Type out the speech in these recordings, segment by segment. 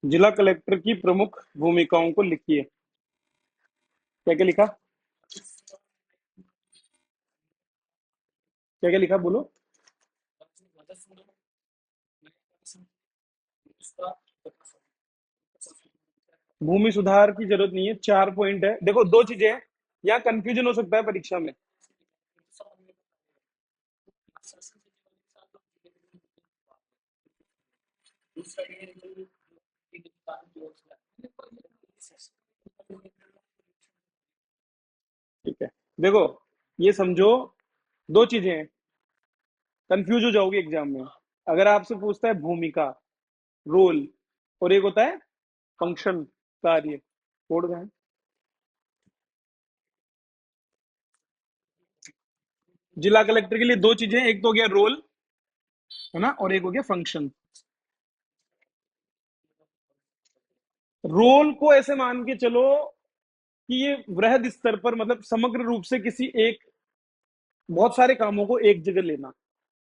जिला कलेक्टर की प्रमुख भूमिकाओं को लिखिए। क्या क्या लिखा? क्या क्या लिखा बोलो। भूमि सुधार की जरूरत नहीं है, 4 पॉइंट है। देखो दो चीजें हैं, यहाँ कंफ्यूजन हो सकता है परीक्षा में। ठीक है, देखो ये समझो, दो चीजें हैं, कंफ्यूज हो जाओगे एग्जाम में। अगर आपसे पूछता है भूमिका, रोल, और एक होता है फंक्शन, कार्य, कोड का है। जिला कलेक्टर के लिए दो चीजें, एक तो हो गया रोल, है ना, और एक हो गया फंक्शन। रोल को ऐसे मान के चलो कि ये वृहद स्तर पर, मतलब समग्र रूप से किसी एक, बहुत सारे कामों को एक जगह लेना।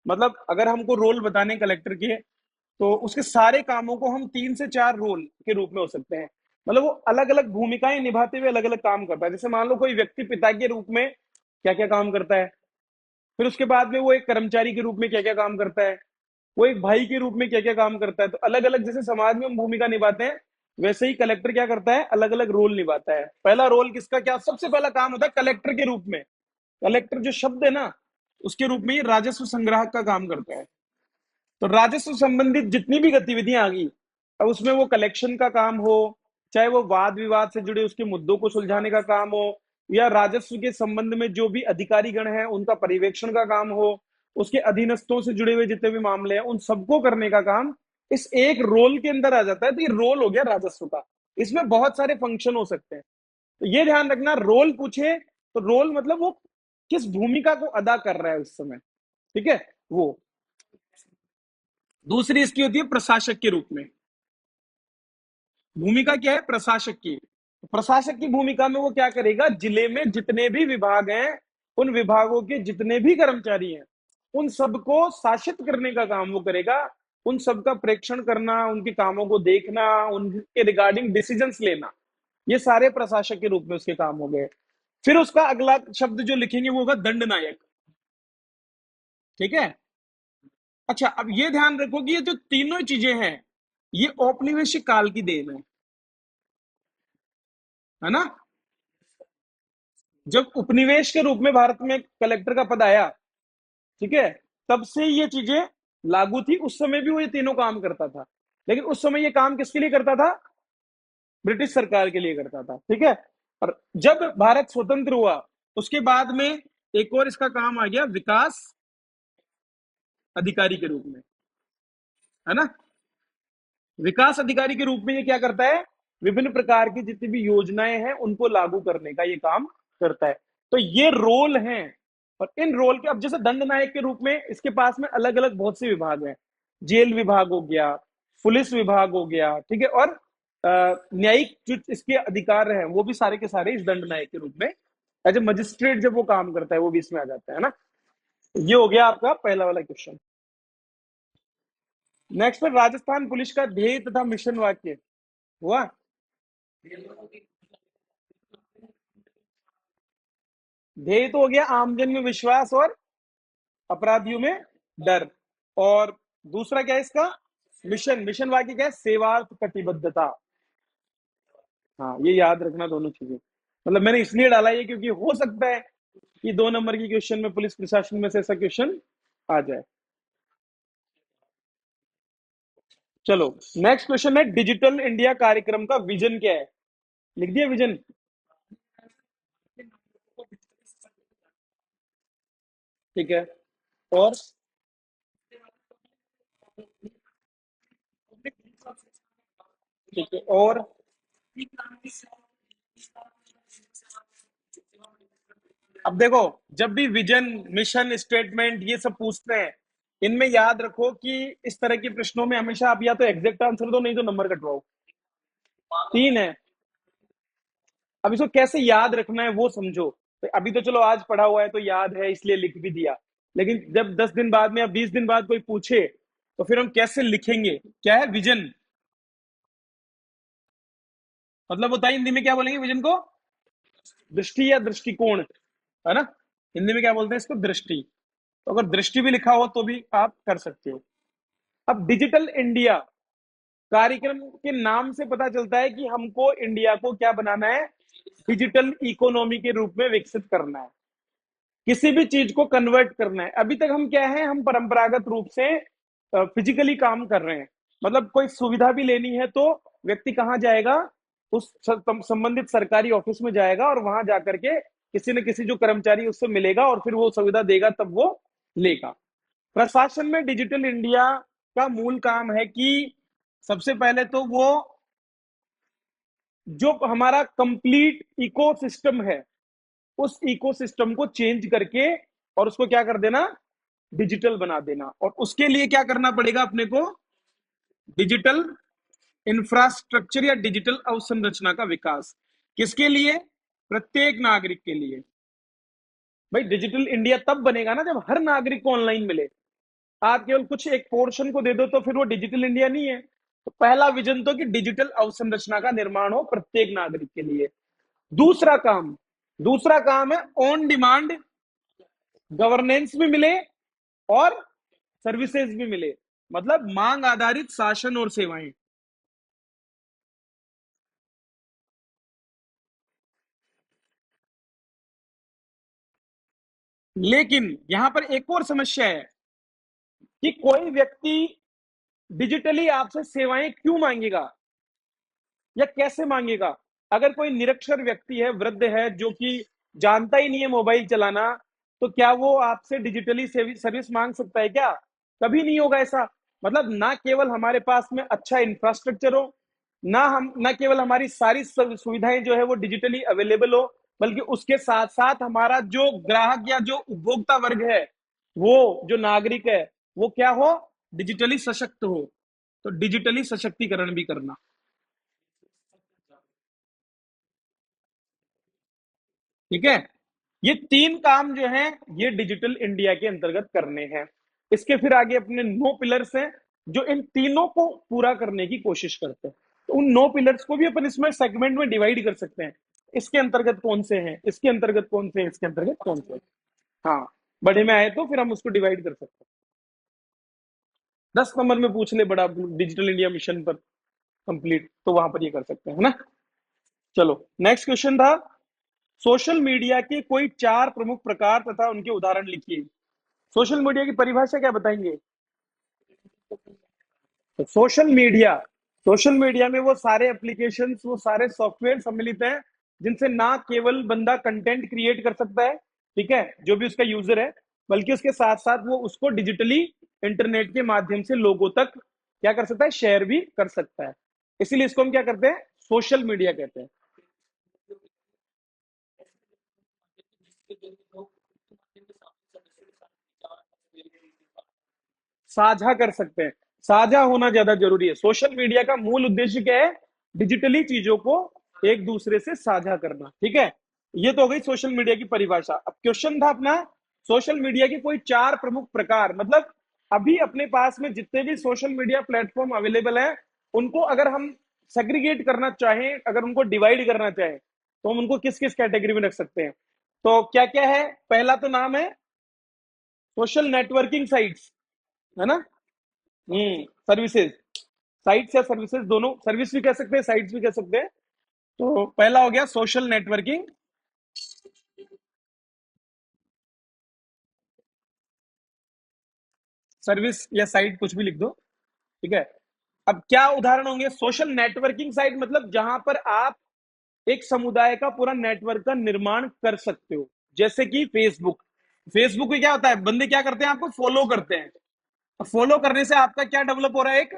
मतलब अगर हमको रोल बताने कलेक्टर के, तो उसके सारे कामों को हम 3 से 4 रोल के रूप में हो सकते हैं। मतलब वो अलग अलग भूमिकाएं निभाते हुए अलग अलग काम करता है। जैसे मान लो कोई व्यक्ति पिता के रूप में क्या क्या काम करता है, फिर उसके बाद में वो एक कर्मचारी के रूप में क्या क्या काम करता है, वो एक भाई के रूप में क्या क्या काम करता है। तो अलग अलग, जैसे समाज में हम भूमिका निभाते हैं, वैसे ही कलेक्टर क्या करता है, अलग अलग रोल निभाता है। पहला रोल किसका, क्या सबसे पहला काम होता है कलेक्टर के रूप में, कलेक्टर जो शब्द है ना, उसके रूप में ये राजस्व संग्राहक का काम करता है। तो राजस्व संबंधित जितनी भी गतिविधियां आ गई, अब उसमें वो कलेक्शन का काम हो, चाहे वो वाद विवाद से जुड़े उसके मुद्दों को सुलझाने का काम हो, या राजस्व के संबंध में जो भी अधिकारी गण है उनका पर्यवेक्षण का काम हो, उसके अधीनस्थों से जुड़े हुए जितने भी मामले हैं उन सबको करने का काम इस एक रोल के अंदर आ जाता है। तो ये रोल हो गया राजस्व का। इसमें बहुत सारे फंक्शन हो सकते हैं। तो ये ध्यान रखना, रोल पूछे तो रोल मतलब वो किस भूमिका को अदा कर रहा है उस समय। ठीक है, वो। दूसरी इसकी होती है प्रशासक के रूप में। भूमिका क्या है प्रशासक की? प्रशासक की भूमिका में वो क्या करेगा, जिले में जितने भी विभाग हैं, उन विभागों के जितने भी कर्मचारी हैं, उन सबको शासित करने का काम वो करेगा। उन सबका प्रेक्षण करना, उनके कामों को देखना, उनके रिगार्डिंग डिसीजंस लेना, ये सारे प्रशासक के रूप में उसके काम हो गए। फिर उसका अगला शब्द जो लिखेंगे वो होगा दंड नायक। ठीक है। अच्छा, अब ये ध्यान रखो कि ये जो तीनों चीजें हैं, ये औपनिवेशिक काल की देन है ना। जब उपनिवेश के रूप में भारत में कलेक्टर का पद आया, ठीक है, तब से ये चीजें लागू थी। उस समय भी वो ये तीनों काम करता था, लेकिन उस समय ये काम किसके लिए करता था, ब्रिटिश सरकार के लिए करता था। ठीक है। और जब भारत स्वतंत्र हुआ, उसके बाद में एक और इसका काम आ गया विकास अधिकारी के रूप में, है ना। विकास अधिकारी के रूप में ये क्या करता है, विभिन्न प्रकार की जितनी भी योजनाएं हैं उनको लागू करने का ये काम करता है। तो ये रोल हैं। और इन रोल के, अब जैसे दंड नायक के रूप में इसके पास में अलग अलग बहुत से विभाग हैं। जेल विभाग हो गया, पुलिस विभाग हो गया, ठीक है, और न्यायिक जो इसके अधिकार हैं वो भी सारे के सारे इस दंड नायक के रूप में, एज ए मजिस्ट्रेट जब वो काम करता है वो भी इसमें आ जाता है ना। ये हो गया आपका पहला वाला क्वेश्चन। नेक्स्ट पर राजस्थान पुलिस का ध्येय तथा मिशन वाक्य हुआ। ध्येय तो हो गया आमजन में विश्वास और अपराधियों में डर। और दूसरा क्या है इसका, मिशन, मिशन वाक्य क्या है, सेवार्थ कटिबद्धता। हाँ, ये याद रखना दोनों चीजें। मतलब मैंने इसलिए डाला ये क्योंकि हो सकता है कि 2 नंबर की क्वेश्चन में पुलिस प्रशासन में से ऐसा क्वेश्चन आ जाए। चलो, नेक्स्ट क्वेश्चन है डिजिटल इंडिया कार्यक्रम का विजन क्या है। लिख दिया विजन। ठीक है। और ठीक है, और अब देखो, जब भी विजन, मिशन स्टेटमेंट ये सब पूछते हैं, इनमें याद रखो कि इस तरह के प्रश्नों में हमेशा आप या तो एग्जैक्ट आंसर दो, नहीं तो नंबर कटवाओ। 3 है। अब इसको कैसे याद रखना है वो समझो। तो अभी तो चलो आज पढ़ा हुआ है तो याद है इसलिए लिख भी दिया, लेकिन जब 10 दिन बाद में या 20 दिन बाद कोई पूछे, तो फिर हम कैसे लिखेंगे। क्या है विजन, मतलब बताइए हिंदी में क्या बोलेंगे विजन को? दृष्टि या दृष्टिकोण, है ना? हिंदी में क्या बोलते हैं इसको? दृष्टि। तो अगर दृष्टि भी लिखा हो तो भी आप कर सकते हो। अब डिजिटल इंडिया कार्यक्रम के नाम से पता चलता है कि हमको इंडिया को क्या बनाना है? डिजिटल इकोनॉमी के रूप में विकसित करना है, किसी भी चीज को कन्वर्ट करना है। अभी तक हम क्या है, हम परंपरागत रूप से फिजिकली काम कर रहे हैं। मतलब कोई सुविधा भी लेनी है तो व्यक्ति कहाँ जाएगा? उस संबंधित सरकारी ऑफिस में जाएगा और वहां जाकर के किसी न किसी जो कर्मचारी उससे मिलेगा और फिर वो सुविधा देगा, तब वो लेगा। प्रशासन में डिजिटल इंडिया का मूल काम है कि सबसे पहले तो वो जो हमारा कंप्लीट इकोसिस्टम है, उस इकोसिस्टम को चेंज करके और उसको क्या कर देना? डिजिटल बना देना। और उसके लिए क्या करना पड़ेगा अपने को? डिजिटल इंफ्रास्ट्रक्चर या डिजिटल अवसंरचना का विकास। किसके लिए? प्रत्येक नागरिक के लिए। भाई डिजिटल इंडिया तब बनेगा ना जब हर नागरिक को ऑनलाइन मिले। आप केवल कुछ एक पोर्शन को दे दो तो फिर वो डिजिटल इंडिया नहीं है। तो पहला विजन तो कि डिजिटल अवसंरचना का निर्माण हो प्रत्येक नागरिक के लिए। दूसरा काम, दूसरा काम है ऑन डिमांड गवर्नेंस भी मिले और सर्विसेज भी मिले। मतलब मांग आधारित शासन और सेवाएं। लेकिन यहां पर एक और समस्या है कि कोई व्यक्ति डिजिटली आपसे सेवाएं क्यों मांगेगा या कैसे मांगेगा? अगर कोई निरक्षर व्यक्ति है, वृद्ध है, जो कि जानता ही नहीं है मोबाइल चलाना, तो क्या वो आपसे डिजिटली सर्विस मांग सकता है क्या? कभी नहीं होगा ऐसा। मतलब ना केवल हमारे पास में अच्छा इंफ्रास्ट्रक्चर हो, ना केवल हमारी सारी सुविधाएं जो है वो डिजिटली अवेलेबल हो, बल्कि उसके साथ साथ हमारा जो ग्राहक या जो उपभोक्ता वर्ग है, वो जो नागरिक है, वो क्या हो? डिजिटली सशक्त हो। तो डिजिटली सशक्तिकरण भी करना। ठीक है? ये तीन काम जो हैं ये डिजिटल इंडिया के अंतर्गत करने हैं। इसके फिर आगे अपने 9 पिलर्स हैं जो इन तीनों को पूरा करने की कोशिश करते हैं। तो उन 9 पिलर्स को भी अपन इसमें सेगमेंट में डिवाइड कर सकते हैं। इसके अंतर्गत कौन से हैं, इसके अंतर्गत कौन से हैं, इसके अंतर्गत कौन से हैं। हाँ, बड़े में आए तो फिर हम उसको डिवाइड कर सकते हैं। 10 नंबर में पूछ ले बड़ा डिजिटल इंडिया मिशन पर कंप्लीट, तो वहां पर ये कर सकते हैं, है ना? चलो, नेक्स्ट क्वेश्चन था सोशल मीडिया के कोई 4 प्रमुख प्रकार तथा उनके उदाहरण लिखिए। सोशल मीडिया की परिभाषा क्या बताएंगे? तो सोशल मीडिया में वो सारे एप्लीकेशंस, वो सारे सॉफ्टवेयर सम्मिलित हैं जिनसे ना केवल बंदा कंटेंट क्रिएट कर सकता है, ठीक है, जो भी उसका यूजर है, बल्कि उसके साथ साथ वो उसको डिजिटली इंटरनेट के माध्यम से लोगों तक क्या कर सकता है? शेयर भी कर सकता है। इसीलिए इसको हम क्या करते हैं? सोशल मीडिया कहते हैं। साझा कर सकते हैं। साझा होना ज्यादा जरूरी है। सोशल मीडिया का मूल उद्देश्य क्या है? डिजिटली चीजों को एक दूसरे से साझा करना। ठीक है, ये तो हो गई सोशल मीडिया की परिभाषा। अब क्वेश्चन था अपना सोशल मीडिया के कोई 4 प्रमुख प्रकार। मतलब अभी अपने पास में जितने भी सोशल मीडिया प्लेटफॉर्म अवेलेबल है, उनको अगर हम सेग्रीगेट करना चाहें, अगर उनको डिवाइड करना चाहें, तो हम उनको किस किस कैटेगरी में रख सकते हैं? तो क्या क्या है? पहला तो नाम है सोशल नेटवर्किंग साइट्स, है ना? सर्विसेज। साइट्स या सर्विसेज दोनों, सर्विस भी कह सकते हैं, साइट्स भी कह सकते हैं। तो पहला हो गया सोशल नेटवर्किंग सर्विस या साइट, कुछ भी लिख दो। ठीक है। अब क्या उदाहरण होंगे? सोशल नेटवर्किंग साइट मतलब जहां पर आप एक समुदाय का पूरा नेटवर्क का निर्माण कर सकते हो। जैसे कि फेसबुक। फेसबुक में क्या होता है? बंदे क्या करते हैं? आपको फॉलो करते हैं। फॉलो करने से आपका क्या डेवलप हो रहा है? एक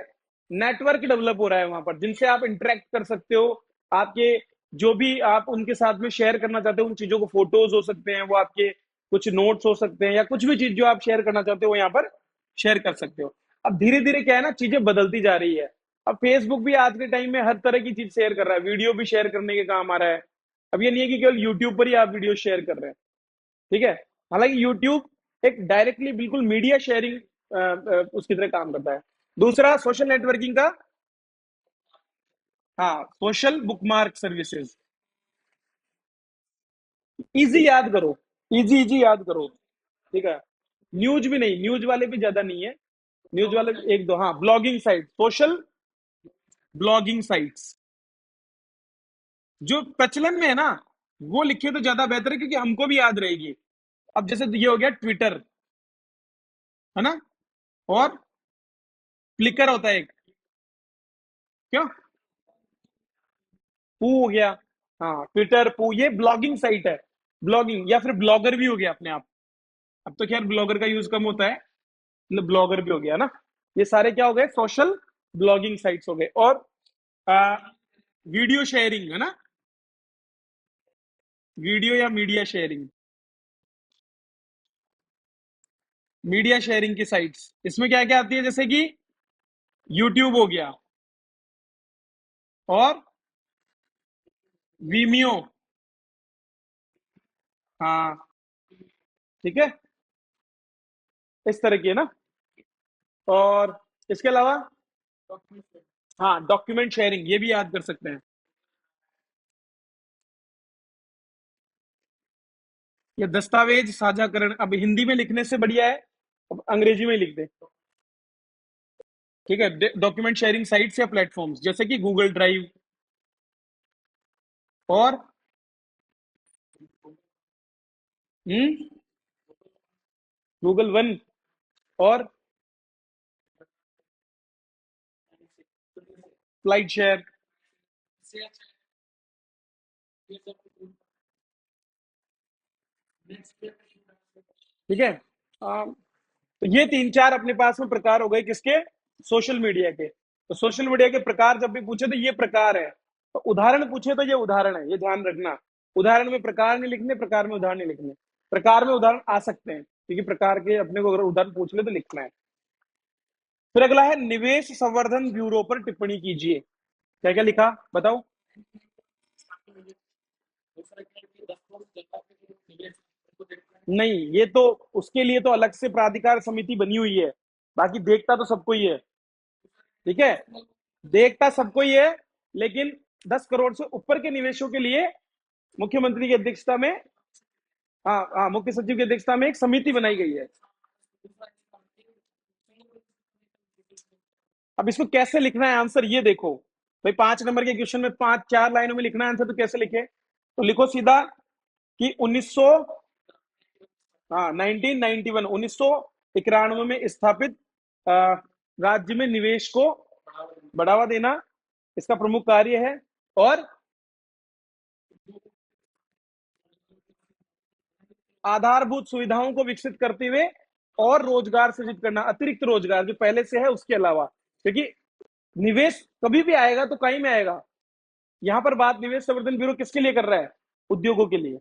नेटवर्क डेवलप हो रहा है वहां पर, जिनसे आप इंटरेक्ट कर सकते हो। आपके जो भी आप उनके साथ में शेयर करना चाहते हो उन चीजों को, फोटोज हो सकते हैं, वो आपके कुछ नोट्स हो सकते हैं, या कुछ भी चीज जो आप शेयर करना चाहते हो वो यहाँ पर शेयर कर सकते हो। अब धीरे धीरे क्या है ना, चीजें बदलती जा रही है। अब फेसबुक भी आज के टाइम में हर तरह की चीज शेयर कर रहा है, वीडियो भी शेयर करने के काम आ रहा है। अब ये नहीं है कि केवल यूट्यूब पर ही आप वीडियो शेयर कर रहे हैं। ठीक है। हालांकि यूट्यूब एक डायरेक्टली बिल्कुल मीडिया शेयरिंग उसकी तरह काम करता है। दूसरा सोशल नेटवर्किंग का हाँ, सोशल बुकमार्क सर्विसेज। इजी याद करो, इजी इजी याद करो। ठीक है। न्यूज भी नहीं, न्यूज वाले भी ज्यादा नहीं है। न्यूज वाले भी एक दो, हाँ, blogging site, social blogging sites जो प्रचलन में है ना, वो लिखे तो ज्यादा बेहतर है, क्योंकि हमको भी याद रहेगी। अब जैसे ये हो गया ट्विटर, है ना, और फ्लिकर होता है एक। क्यों? पू हो गया। हाँ, ट्विटर, पू, ये ब्लॉगिंग साइट है। ब्लॉगिंग, या फिर ब्लॉगर भी हो गया अपने आप। अब तो खैर ब्लॉगर का यूज कम होता है, मतलब ब्लॉगर भी हो गया ना। ये सारे क्या हो गए? सोशल ब्लॉगिंग साइट्स हो गए। और आ, वीडियो शेयरिंग, है ना, वीडियो या मीडिया शेयरिंग, मीडिया शेयरिंग की साइट्स, इसमें क्या क्या आती है? जैसे कि यूट्यूब हो गया, और वीमियो। हाँ, ठीक है, इस तरह की है ना। और इसके अलावा, हाँ, डॉक्यूमेंट शेयरिंग, ये भी याद कर सकते हैं। ये दस्तावेज साझाकरण, अब हिंदी में लिखने से बढ़िया है, अब अंग्रेजी में ही लिख दे। ठीक है, डॉक्यूमेंट शेयरिंग साइट्स या प्लेटफॉर्म्स, जैसे कि गूगल ड्राइव, और हम्म गूगल वन, और फ्लाइट शेयर। ठीक है। तो ये तीन चार अपने पास में प्रकार हो गए, किसके? सोशल मीडिया के। तो सोशल मीडिया के प्रकार जब भी पूछे तो ये प्रकार है, तो उदाहरण पूछे तो ये उदाहरण है, ये ध्यान रखना। उदाहरण में प्रकार नहीं लिखने, प्रकार में उदाहरण नहीं लिखने। प्रकार में उदाहरण आ सकते हैं, क्योंकि प्रकार के अपने को अगर उदाहरण पूछ ले तो लिखना है। फिर अगला है, निवेश संवर्धन ब्यूरो पर टिप्पणी कीजिए। क्या क्या लिखा, बताओ। नहीं, ये तो उसके लिए तो अलग से प्राधिकार समिति बनी हुई है, बाकी देखता तो सबको ही है। ठीक है, देखता सबको ही है, लेकिन 10 करोड़ से ऊपर के निवेशों के लिए मुख्यमंत्री की अध्यक्षता में, हाँ हाँ, मुख्य सचिव की अध्यक्षता में एक समिति बनाई गई है। अब इसको कैसे लिखना है आंसर, ये देखो। भाई 5 नंबर के क्वेश्चन में 4 लाइनों में लिखना है आंसर, तो कैसे लिखे? तो लिखो सीधा कि 1900, हाँ, 1991, 1991 में स्थापित अ, राज्य में निवेश को बढ़ावा देना इसका प्रमुख कार्य है। और आधारभूत सुविधाओं को विकसित करते हुए और रोजगार सृजित करना, अतिरिक्त रोजगार जो पहले से है उसके अलावा, क्योंकि निवेश कभी भी आएगा तो कहीं में आएगा। यहां पर बात निवेश संवर्धन ब्यूरो किसके लिए कर रहा है? उद्योगों के लिए।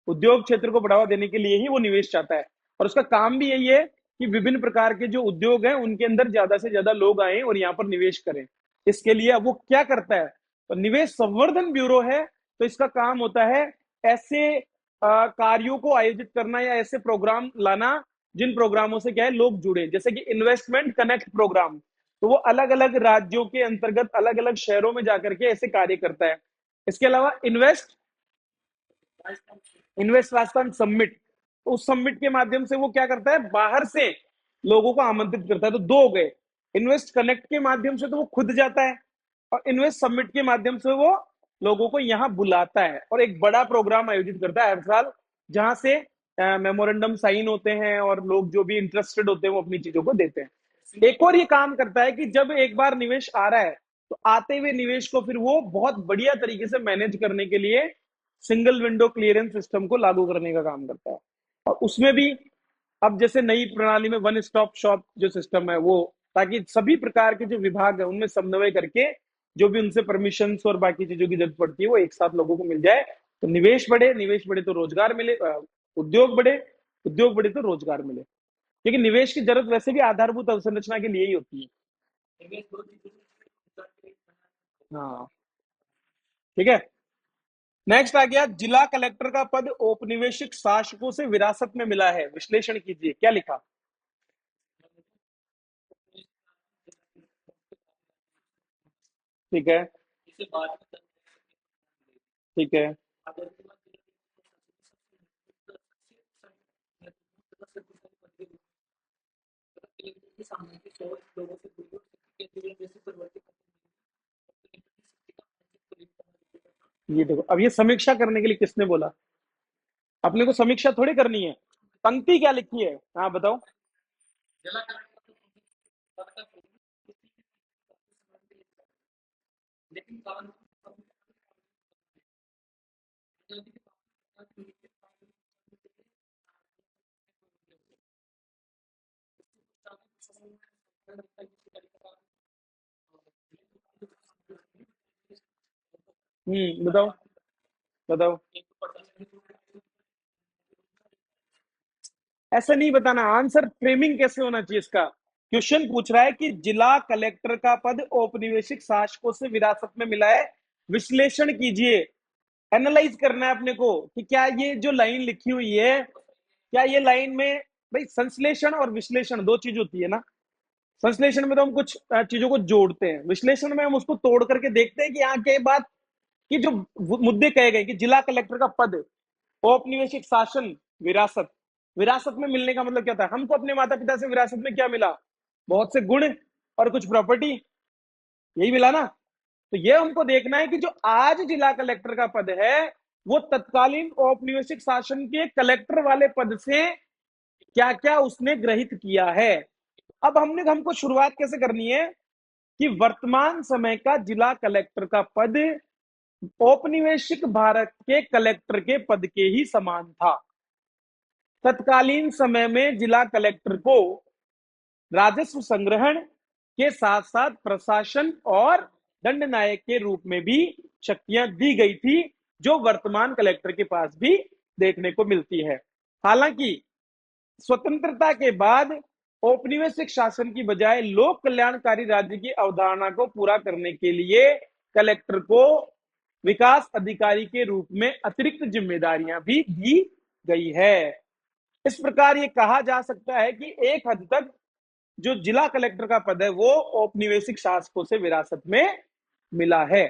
उद्योग क्षेत्र को बढ़ावा देने के लिए ही वो निवेश चाहता है। और उसका काम भी यही है कि विभिन्न प्रकार के जो उद्योग हैं उनके अंदर ज्यादा से ज्यादा लोग आए और यहाँ पर निवेश करें। इसके लिए अब वो क्या करता है? तो निवेश संवर्धन ब्यूरो है, तो इसका काम होता है ऐसे कार्यों को आयोजित करना या ऐसे प्रोग्राम लाना जिन प्रोग्रामों से क्या है, लोग जुड़े, जैसे कि इन्वेस्टमेंट कनेक्ट प्रोग्राम। तो वो अलग अलग राज्यों के अंतर्गत अलग अलग शहरों में जाकर के ऐसे कार्य करता है। इसके अलावा इन्वेस्ट राजस्थान समिट, तो उस समिट के माध्यम से वो क्या करता है, बाहर से लोगों को आमंत्रित करता है। तो दो हो गए, इन्वेस्ट कनेक्ट के माध्यम से तो वो खुद जाता है, और इन्वेस्ट समिट के माध्यम से वो लोगों को यहाँ बुलाता है और एक बड़ा प्रोग्राम आयोजित करता है हर साल, जहां से मेमोरेंडम साइन होते हैं और लोग जो भी इंटरेस्टेड होते हैं वो अपनी चीजों को देते हैं। एक और ये काम करता है कि जब एक बार निवेश आ रहा है, तो आते हुए निवेश को फिर वो बहुत बढ़िया तरीके से मैनेज करने के लिए सिंगल विंडो क्लियरेंस सिस्टम को लागू करने का काम करता है। और उसमें भी अब जैसे नई प्रणाली में वन स्टॉप शॉप जो सिस्टम है वो, ताकि सभी प्रकार के जो विभाग है उनमें समन्वय करके जो भी उनसे परमिशन और बाकी चीजों की जरूरत पड़ती है वो एक साथ लोगों को मिल जाए। तो निवेश बढ़े, निवेश बढ़े तो रोजगार मिले, उद्योग बढ़े, उद्योग बढ़े तो रोजगार मिले। क्योंकि निवेश की जरूरत वैसे भी आधारभूत अवसंरचना के लिए ही होती है। हाँ, ठीक है। नेक्स्ट आ गया, जिला कलेक्टर का पद औपनिवेशिक शासकों से विरासत में मिला है, विश्लेषण कीजिए। क्या लिखा? ठीक है। ठीक है। ये देखो, अब ये समीक्षा करने के लिए किसने बोला? अपने को समीक्षा थोड़ी करनी है। पंक्ति क्या लिखी है, हाँ बताओ। बताओ बताओ। ऐसा नहीं बताना, आंसर फ्रेमिंग कैसे होना चाहिए इसका। क्वेश्चन पूछ रहा है कि जिला कलेक्टर का पद औपनिवेशिक शासकों से विरासत में मिला है, विश्लेषण कीजिए। एनालाइज करना है अपने को कि क्या ये जो लाइन लिखी हुई है, क्या ये लाइन में, भाई संश्लेषण और विश्लेषण दो चीज होती है ना। संश्लेषण में तो हम कुछ चीजों को जोड़ते हैं, विश्लेषण में हम उसको तोड़ करके देखते हैं कि यहाँ के बात कि जो मुद्दे कहे गए कि जिला कलेक्टर का पद औपनिवेशिक शासन विरासत, विरासत में मिलने का मतलब क्या था? हमको अपने माता पिता से विरासत में क्या मिला? बहुत से गुण और कुछ प्रॉपर्टी, यही मिला ना। तो ये हमको देखना है कि जो आज जिला कलेक्टर का पद है वो तत्कालीन औपनिवेशिक शासन के कलेक्टर वाले पद से क्या क्या उसने ग्रहित किया है। अब हमको शुरुआत कैसे करनी है कि वर्तमान समय का जिला कलेक्टर का पद औपनिवेशिक भारत के कलेक्टर के पद के ही समान था। तत्कालीन समय में जिला कलेक्टर को राजस्व संग्रहण के साथ साथ प्रशासन और दंड नायक के रूप में भी शक्तियां दी गई थी, जो वर्तमान कलेक्टर के पास भी देखने को मिलती है। हालांकि स्वतंत्रता के बाद औपनिवेशिक शासन की बजाय लोक कल्याणकारी राज्य की अवधारणा को पूरा करने के लिए कलेक्टर को विकास अधिकारी के रूप में अतिरिक्त जिम्मेदारियां भी दी गई है। इस प्रकार ये कहा जा सकता है कि एक हद तक जो जिला कलेक्टर का पद है वो औपनिवेशिक शासकों से विरासत में मिला है।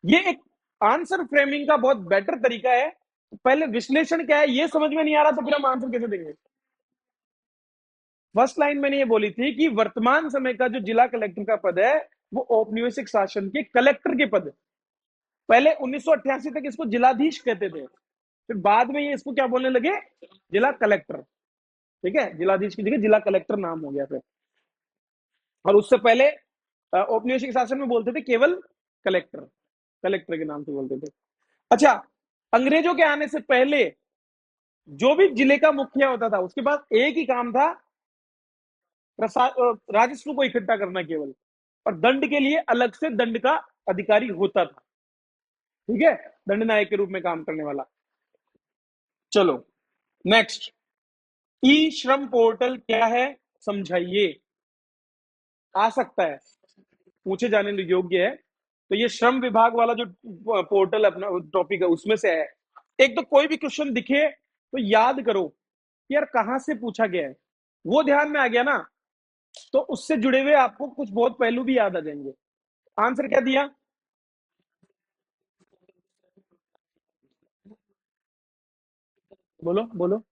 ये एक आंसर फ्रेमिंग का बहुत बेटर तरीका है। पहले विश्लेषण क्या है ये समझ में नहीं आ रहा तो फिर हम आंसर कैसे देंगे? फर्स्ट लाइन मैंने ये बोली थी कि वर्तमान समय का जो जिला कलेक्टर का पद है वो औपनिवेशिक शासन के कलेक्टर के पद, पहले 1988 तक इसको जिलाधीश कहते थे, फिर बाद में ये इसको क्या बोलने लगे? जिला कलेक्टर। ठीक है, जिलाधीश की जगह जिला कलेक्टर नाम हो गया फिर। और उससे पहले औपनिवेशिक शासन में बोलते थे केवल कलेक्टर, कलेक्टर के नाम से बोलते थे। अच्छा, अंग्रेजों के आने से पहले जो भी जिले का मुखिया होता था उसके पास एक ही काम था, राजस्व को इकट्ठा करना केवल, और दंड के लिए अलग से दंड का अधिकारी होता था। ठीक है, दंड नायक के रूप में काम करने वाला। चलो नेक्स्ट, ई श्रम पोर्टल क्या है समझाइए। आ सकता है, पूछे जाने योग्य है। तो ये श्रम विभाग वाला जो पोर्टल अपना टॉपिक है उसमें से है। एक तो कोई भी क्वेश्चन दिखे तो याद करो कि यार कहां से पूछा गया है, वो ध्यान में आ गया ना, तो उससे जुड़े हुए आपको कुछ बहुत पहलू भी याद आ जाएंगे। आंसर क्या दिया? बोलो बोलो।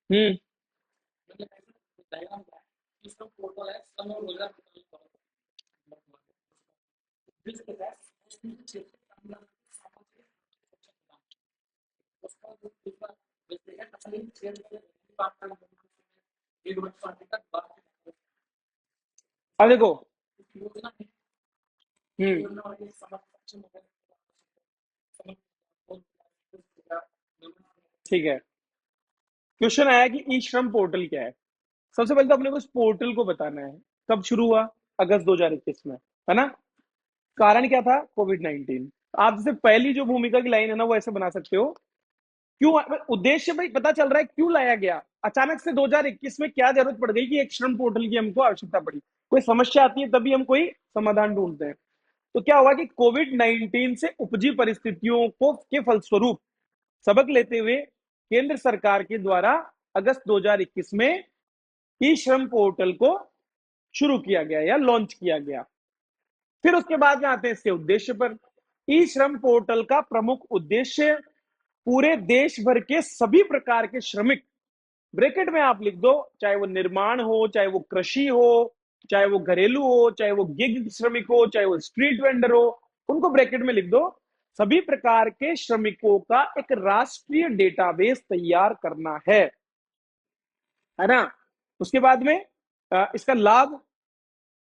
हम्म। अब देखो। हम्म। ठीक है, क्वेश्चन आया कि ई श्रम पोर्टल क्या है। सबसे पहले तो अपने को इस पोर्टल को बताना है। कब शुरू हुआ? अगस्त 2021 में, है ना। कारण क्या था? कोविड-19। आप जैसे पहली जो भूमिका की लाइन है ना वो ऐसे बना सकते हो। क्यों उद्देश्य भाई पता चल रहा है क्यों लाया गया। अचानक से 2021 में क्या जरूरत पड़ गई कि एक श्रम पोर्टल की हमको आवश्यकता पड़ी? कोई समस्या आती है तभी हम कोई समाधान ढूंढते हैं। तो क्या हुआ कि कोविड 19 से उपजी परिस्थितियों को के फलस्वरूप सबक लेते हुए केंद्र सरकार के द्वारा अगस्त 2021 में ई श्रम पोर्टल को शुरू किया गया या लॉन्च किया गया। फिर उसके बाद में आते हैं इसके उद्देश्य पर। ई श्रम पोर्टल का प्रमुख उद्देश्य पूरे देश भर के सभी प्रकार के श्रमिक, ब्रैकेट में आप लिख दो, चाहे वो निर्माण हो, चाहे वो कृषि हो, चाहे वो घरेलू हो, चाहे वो गिग श्रमिक हो, चाहे वो स्ट्रीट वेंडर हो, उनको ब्रैकेट में लिख दो। सभी प्रकार के श्रमिकों का एक राष्ट्रीय डेटाबेस तैयार करना है ना। उसके बाद में इसका लाभ,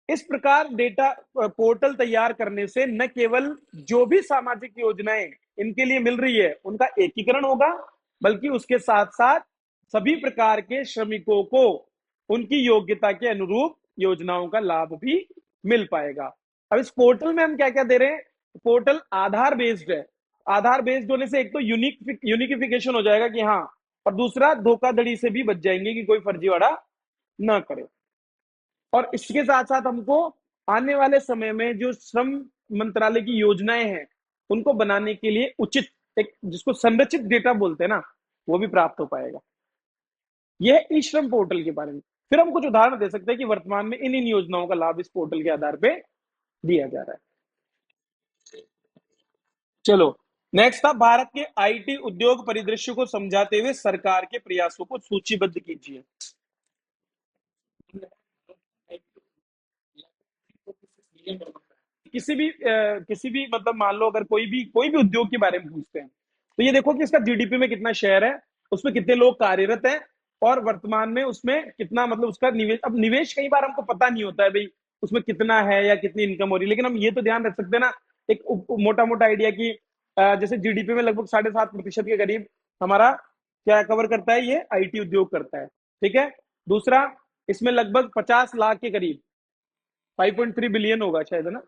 इस प्रकार डेटा पोर्टल तैयार करने से न केवल जो भी सामाजिक योजनाएं इनके लिए मिल रही है उनका एकीकरण होगा, बल्कि उसके साथ साथ सभी प्रकार के श्रमिकों को उनकी योग्यता के अनुरूप योजनाओं का लाभ भी मिल पाएगा। अब इस पोर्टल में हम क्या क्या दे रहे हैं? पोर्टल आधार बेस्ड है। आधार बेस्ड होने से एक तो यूनिकिफिकेशन हो जाएगा कि हाँ, और दूसरा धोखाधड़ी से भी बच जाएंगे कि कोई फर्जीवाड़ा ना करे। और इसके साथ साथ हमको आने वाले समय में जो श्रम मंत्रालय की योजनाएं हैं उनको बनाने के लिए उचित, एक जिसको संरचित डेटा बोलते हैं ना, वो भी प्राप्त हो पाएगा। यह ई श्रम पोर्टल के बारे में। फिर हम कुछ उदाहरण दे सकते हैं कि वर्तमान में इन इन योजनाओं का लाभ इस पोर्टल के आधार पे दिया जा रहा है। चलो, नेक्स्ट था भारत के आईटी उद्योग परिदृश्य को समझाते हुए सरकार के प्रयासों को सूचीबद्ध कीजिए। किसी भी मतलब मान लो अगर कोई भी उद्योग के बारे में पूछते हैं तो ये देखो कि इसका जीडीपी में कितना शेयर है, उसमें कितने लोग कार्यरत हैं, और वर्तमान में उसमें कितना मतलब उसका निवेश। अब निवेश कई बार हमको पता नहीं होता है भाई उसमें कितना है या कितनी इनकम हो रही है, लेकिन हम ये तो ध्यान रख सकते हैं ना, एक मोटा मोटा आइडिया की जैसे जीडीपी में लगभग 7.5% के करीब हमारा क्या कवर करता है, ये आईटी उद्योग करता है। ठीक है। दूसरा, इसमें लगभग 50 लाख के करीब 5.3 बिलियन होगा शायद, है ना,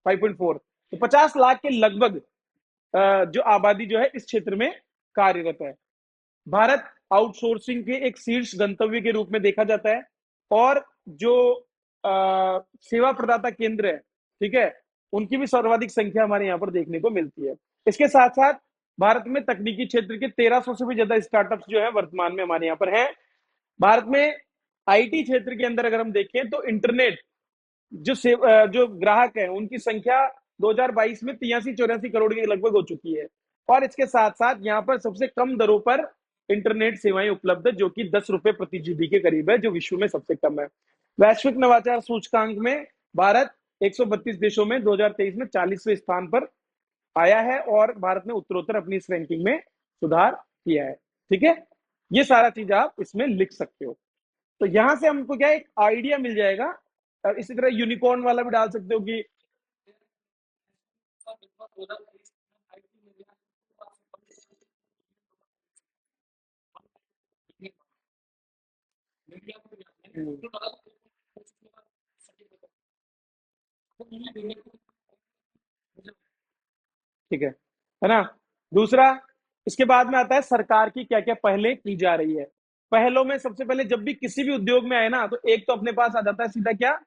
5.4, तो 50 लाख के लगभग जो आबादी जो है इस क्षेत्र में कार्यरत है। भारत आउटसोर्सिंग के एक शीर्ष गंतव्य के रूप में देखा जाता है, और जो सेवा प्रदाता केंद्र है, ठीक है, उनकी भी सर्वाधिक संख्या हमारे यहाँ पर देखने को मिलती है। इसके साथ साथ भारत में तकनीकी क्षेत्र के 1300 से भी ज्यादा स्टार्टअप्स जो है वर्तमान में हमारे यहाँ पर हैं। भारत में आईटी क्षेत्र के अंदर अगर हम देखें तो इंटरनेट जो ग्राहक है उनकी संख्या 2022 में 83-84 करोड़ के लगभग हो चुकी है। और इसके साथ साथ यहाँ पर सबसे कम दरों पर इंटरनेट सेवाएं उपलब्ध है, जो कि 10 रुपए प्रति जीबी के करीब है, जो विश्व में सबसे कम है। वैश्विक नवाचार सूचकांक में भारत 132 देशों में 2023 में 40वें स्थान पर आया है, और भारत ने उत्तरोत्तर अपनी इस रैंकिंग में सुधार किया है। ठीक है, ये सारा चीज आप इसमें लिख सकते हो। तो यहां से हमको क्या एक आइडिया मिल जाएगा। इसी तरह यूनिकॉर्न वाला भी डाल सकते हो कि ठीक है ना। दूसरा, इसके बाद में आता है सरकार की क्या क्या पहले की जा रही है। पहलों में सबसे पहले जब भी किसी भी उद्योग में आए ना, तो एक तो अपने पास आ जाता है सीधा क्या,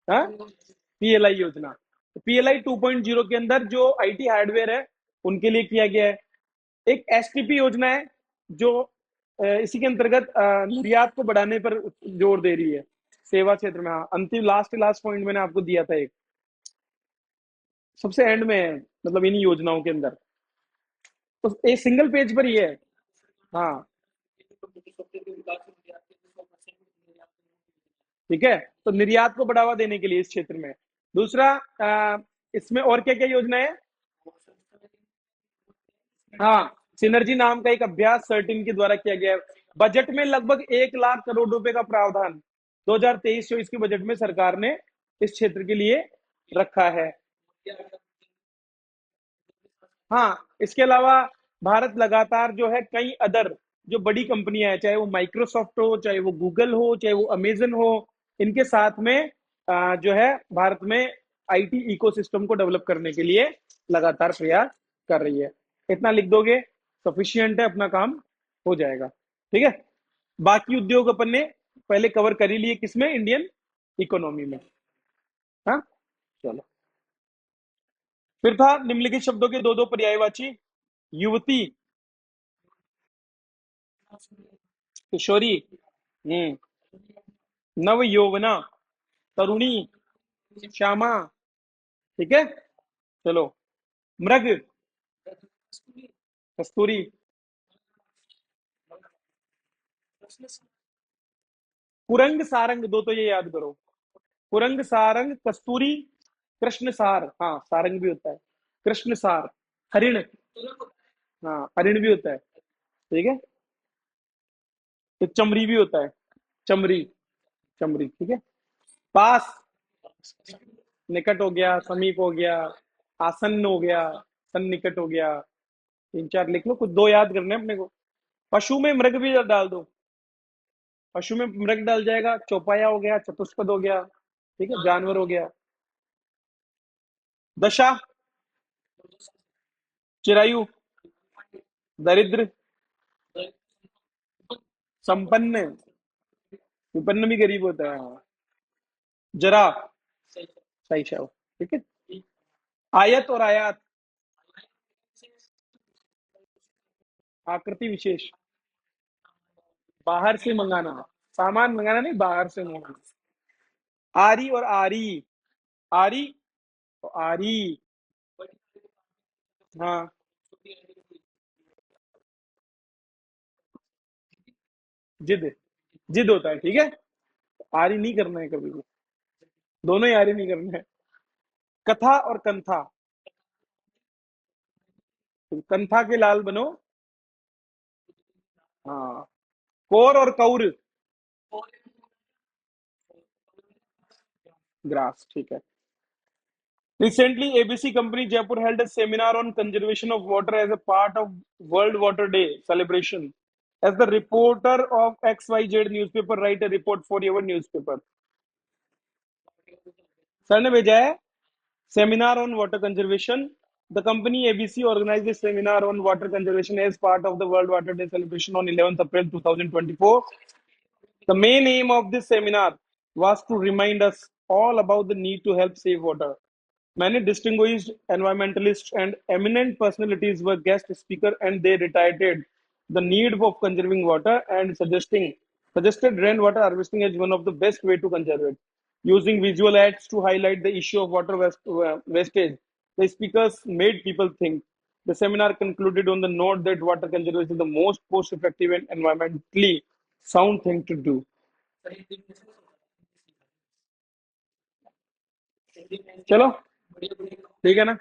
पीएलआई योजना। तो पीएलआई 2.0 के अंदर जो आईटी हार्डवेयर है उनके लिए किया गया है। एक एसटीपी योजना है जो इसी के अंतर्गत निर्यात को बढ़ाने पर जोर दे रही है सेवा क्षेत्र में। हाँ, अंतिम लास्ट पॉइंट मैंने आपको दिया था, एक सबसे एंड में है, मतलब इन्हीं योजनाओं के अंदर, तो एक सिंगल पेज पर ही है। हाँ, ठीक है, तो निर्यात को बढ़ावा देने के लिए इस क्षेत्र में। दूसरा, इसमें और क्या क्या योजना है? हाँ, सिनर्जी नाम का एक अभ्यास सर्टिन के द्वारा किया गया है। बजट में लगभग 1 लाख करोड़ रुपए का प्रावधान 2023-24 के बजट में सरकार ने इस क्षेत्र के लिए रखा है। हाँ, इसके अलावा भारत लगातार जो है कई अदर जो बड़ी कंपनियां हैं, चाहे वो माइक्रोसॉफ्ट हो, चाहे वो गूगल हो, चाहे वो अमेजन हो, इनके साथ में जो है भारत में आईटी इकोसिस्टम को डेवलप करने के लिए लगातार प्रयास कर रही है। इतना लिख दोगे सफिशियंट है, अपना काम हो जाएगा। ठीक है। बाकी उद्योग अपन ने पहले कवर कर ही लिए, किसमें? इंडियन इकोनॉमी में। हाँ, चलो। फिर था निम्नलिखित शब्दों के दो दो पर्यायवाची। युवती, किशोरी, नव यौवना, तरुणी, श्यामा। ठीक है, चलो। मृग, कस्तूरी, कुरंग सारंग, दो तो ये याद करो। कुरंग सारंग, कस्तूरी, कृष्ण सार, हाँ सारंग भी होता है। कृष्ण सार, हरिण, हाँ हरिण भी होता है। ठीक है, तो चमरी भी होता है। चमरी, चमरी, ठीक है। पास, निकट हो गया, समीप हो गया, आसन्न हो गया, सन्निकट हो गया। तीन चार लिख लो, कुछ दो याद करने हैं अपने को। पशु में मृग भी डाल दो। पशु में मृग डाल जाएगा, चौपाया हो गया, चतुष्पद हो गया। ठीक है, जानवर हो गया। दशा, चिरायु, दरिद्र, संपन्न, विपन्न भी गरीब होता है, हाँ। जरा, सही शव। ठीक है। आयत और आयात, आकृति विशेष, बाहर से मंगाना, सामान मंगाना नहीं, बाहर से मंगाना। आरी और आरी, आरी और आरी, हाँ। जिद, जिद होता है, ठीक है। आरी नहीं करना है कभी भी, दोनों ही आरी नहीं करना है। कथा और कंथा, तुम कंथा के लाल बनो। हाँ। कोर और कौर, ग्रास, ठीक है। Recently, ABC Company Jaipur held a seminar on conservation of water as a part of World Water Day celebration. As the reporter of XYZ newspaper write a report for your newspaper. Sir ने भेजा है seminar on water conservation. The company ABC organized a seminar on water conservation as part of the World Water Day celebration on 11th April 2024. The main aim of this seminar was to remind us all about the need to help save water. Many distinguished environmentalists and eminent personalities were guest speakers, and they reiterated the need of conserving water and suggested rainwater harvesting as one of the best way to conserve it. Using visual aids to highlight the issue of wastage, the speakers made people think. The seminar concluded on the note that water conservation is the most cost-effective and environmentally sound thing to do. चलो, ठीक है ना।